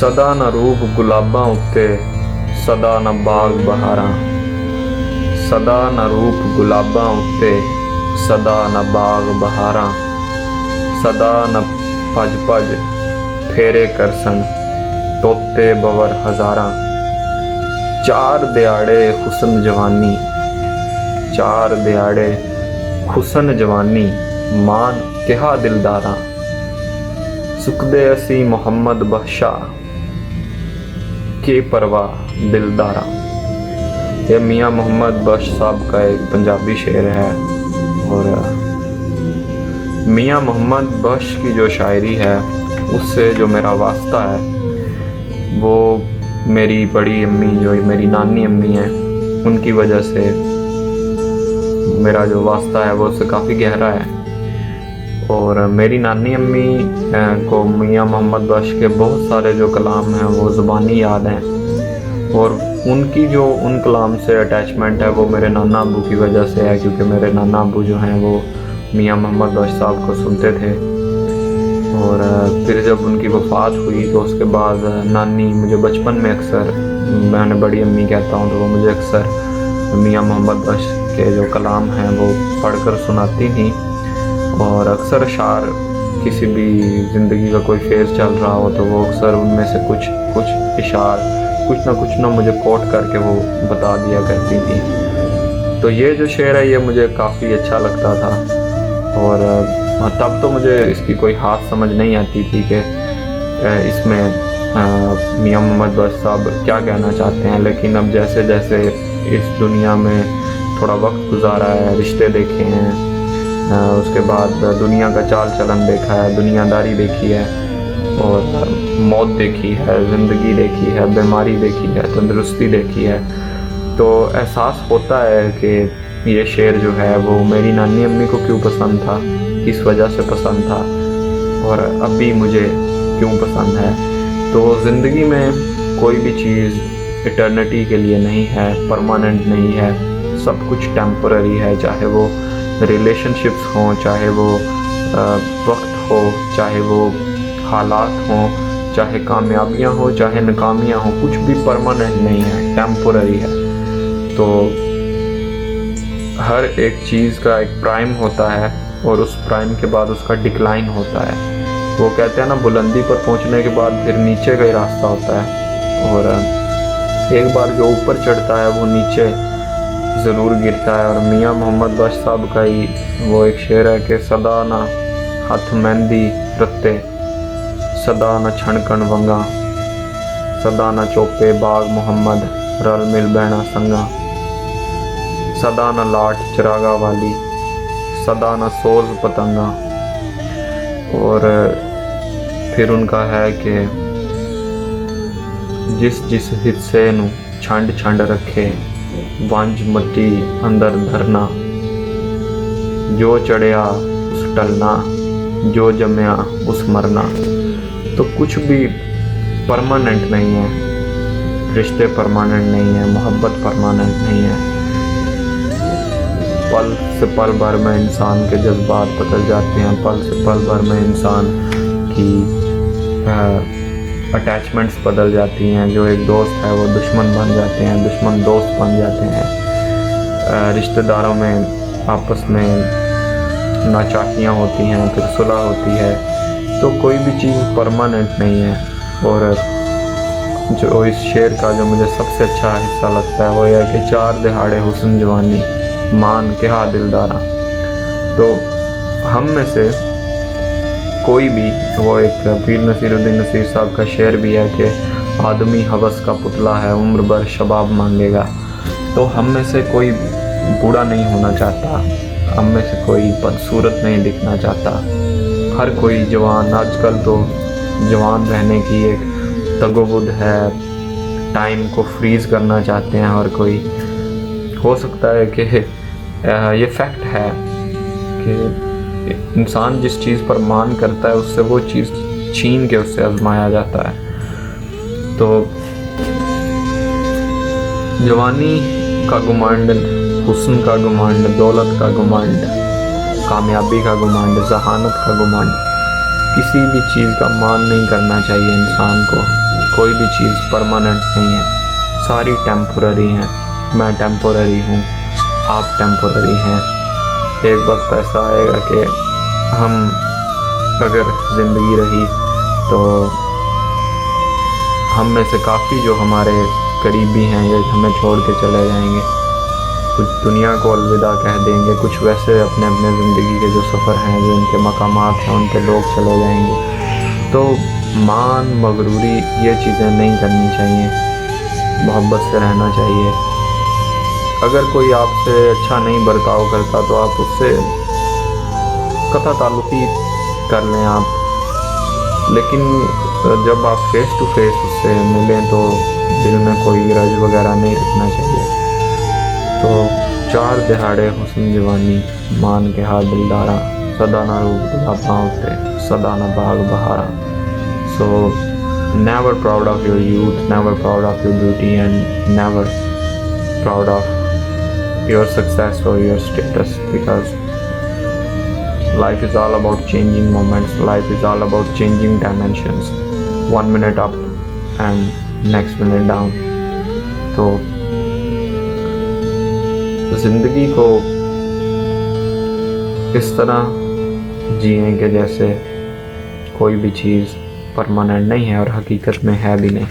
ਸਦਾ ਨਾ ਰੂਪ ਗੁਲਾਬਾਂ ਉੱਤੇ, ਸਦਾ ਨਾ ਬਾਗ ਬਹਾਰਾਂ। ਸਦਾ ਨਾ ਰੂਪ ਗੁਲਾਬਾਂ ਉੱਤੇ, ਸਦਾ ਨਾ ਬਾਗ ਬਹਾਰਾਂ। ਸਦਾ ਨਾ ਭਜ ਭਜ ਫੇਰੇ ਕਰਸਨ, ਤੋਤੇ ਬਵਰ ਹਜ਼ਾਰਾਂ। ਚਾਰ ਦਿਹਾੜੇ ਹੁਸਨ ਜਵਾਨੀ, ਚਾਰ ਦਿਹਾੜੇ ਹੁਸਨ ਜਵਾਨੀ, ਮਾਨ ਕਿਹਾ ਦਿਲਦਾਰਾਂ। ਸੁਖਦੇ ਅਸੀਂ ਮੁਹੰਮਦ ਬਖਸ਼ਾ, की परवाह दिलदारा। ये मियाँ मोहम्मद बख्श साहब का एक पंजाबी शेर है। और मियाँ मोहम्मद बख्श की जो शायरी है उससे जो मेरा वास्ता है वो मेरी बड़ी अम्मी जो मेरी नानी अम्मी हैं उनकी वजह से मेरा जो वास्ता है वो उससे काफ़ी गहरा है। और मेरी नानी अम्मी को मियाँ मोहम्मद बख्श के बहुत सारे जो कलाम हैं वो ज़ुबानी याद हैं। और उनकी जो उन कलाम से अटैचमेंट है वो मेरे नाना अबू की वजह से है, क्योंकि मेरे नाना अबू जो हैं वो मियाँ मोहम्मद बख्श साहब को सुनते थे। और फिर जब उनकी वफ़ात हुई तो उसके बाद नानी मुझे बचपन में अक्सर, मैंने बड़ी अम्मी कहता हूँ तो वो मुझे अक्सर मियाँ मोहम्मद बख्श के जो कलाम हैं वो पढ़कर सुनाती थी। और अक्सर अशार किसी भी ज़िंदगी का कोई फेज़ चल रहा हो तो वो अक्सर उनमें से कुछ इशार कुछ ना मुझे कोट करके वो बता दिया करती थी। तो ये जो शेर है ये मुझे काफ़ी अच्छा लगता था। और तब तो मुझे इसकी कोई हाथ समझ नहीं आती थी कि इसमें मियाँ मोहम्मद बख्श साहब क्या कहना चाहते हैं। लेकिन अब जैसे जैसे इस दुनिया में थोड़ा वक्त गुजारा है, रिश्ते देखे हैं, उसके बाद दुनिया का चाल चलन देखा है, दुनियादारी देखी है, और मौत देखी है, ज़िंदगी देखी है, बीमारी देखी है, तंदुरुस्ती देखी है, तो एहसास होता है कि ये शेर जो है वो मेरी नानी अम्मी को क्यों पसंद था, किस वजह से पसंद था, और अभी मुझे क्यों पसंद है। तो ज़िंदगी में कोई भी चीज़ इटर्निटी के लिए नहीं है, परमानेंट नहीं है, सब कुछ टेम्पररी है। चाहे वो रिलेशनशिप्स हों, चाहे वो वक्त हो, चाहे वो हालात हों, चाहे कामयाबियाँ हो, चाहे नाकामियाँ हों, कुछ भी परमानेंट नहीं है, टेम्पररी है। तो हर एक चीज़ का एक प्राइम होता है और उस प्राइम के बाद उसका डिक्लाइन होता है। वो कहते हैं ना, बुलंदी पर पहुंचने के बाद फिर नीचे का ही रास्ता होता है। और एक बार जो ऊपर चढ़ता है वो नीचे ज़रूर गिरता है। और मियाँ मोहम्मद बख्श साहब का ही वो एक शेर है कि सदा ना हथ मेहंदी रत्ते, सदा न छणकण वंगा, सदा न चोपे बाग मोहम्मद, रल मिल बहना संगा। सदा न लाट चिरागा वाली, सदा न सोज पतंगा। और फिर उनका है कि जिस जिस हिस्से नू छंड छंड रखे, वंज मट्टी अंदर धरना। जो चढ़िया उस टलना, जो जमया उस मरना। तो कुछ भी परमानेंट नहीं है, रिश्ते परमानेंट नहीं है, मोहब्बत परमानेंट नहीं है। पल से पल भर में इंसान के जज्बात बदल जाते हैं, पल से पल भर में इंसान की अटैचमेंट्स बदल जाती हैं। जो एक दोस्त है वो दुश्मन बन जाते हैं, दुश्मन दोस्त बन जाते हैं। रिश्तेदारों में आपस में नाचाकियाँ होती हैं, फिर सुलह होती है। तो कोई भी चीज़ परमानेंट नहीं है। और जो इस शेर का जो मुझे सबसे अच्छा हिस्सा लगता है वो यह है कि चार दिहाड़े हुस्न जवानी, मान किहा दिलदारा। तो हम में से कोई भी, वो एक पीर नसीरुद्दीन नसीर साहब का शेर भी है कि आदमी हवस का पुतला है, उम्र भर शबाब मांगेगा। तो हम में से कोई बूढ़ा नहीं होना चाहता, हम में से कोई बदसूरत नहीं दिखना चाहता। हर कोई जवान, आजकल तो जवान रहने की एक तगोबुद है, टाइम को फ्रीज़ करना चाहते हैं हर कोई। हो सकता है कि ये फैक्ट है कि इंसान जिस चीज़ पर मान करता है उससे वो चीज़ छीन के उससे आजमाया जाता है। तो जवानी का घुमांड, हुस्न का घुमांड, दौलत का घुमांड, कामयाबी का घुमांड, जहानत का घुमांड, किसी भी चीज़ का मान नहीं करना चाहिए इंसान को। کوئی بھی چیز پرماننٹ نہیں ہے, ساری ٹیمپورری ہیں. میں ٹیمپورری ہوں, آپ ٹیمپورری ہیں. ایک وقت ایسا آئے گا کہ ہم اگر زندگی رہی تو ہم میں سے کافی جو ہمارے قریبی ہیں یہ ہمیں چھوڑ کے چلے جائیں گے, کچھ دنیا کو الوداع کہہ دیں گے, کچھ ویسے اپنے زندگی کے جو سفر ہیں, جو ان کے مقامات ہیں, ان کے لوگ چلے جائیں گے. تو مان مغروری یہ چیزیں نہیں کرنی چاہیے, محبت سے رہنا چاہیے. اگر کوئی آپ سے اچھا نہیں برتاؤ کرتا تو آپ اس سے قطع تعلقی کر لیں آپ, لیکن جب آپ فیس ٹو فیس اس سے ملیں تو دل میں کوئی گرج وغیرہ نہیں رکھنا چاہیے. تو چار دہاڑے حسن جوانی مان کے ہاتھ دلدارا, سدا نہ روپ گلاباں تے سدا نہ باغ بہارا. So never proud of your youth, never proud of your beauty, and never proud of your success or your status, because life is all about changing moments, life is all about changing dimensions, 1 minute up and next minute down. تو زندگی کو اس طرح جئیں کہ جیسے کوئی بھی چیز پرماننٹ نہیں ہے اور حقیقت میں ہے بھی نہیں.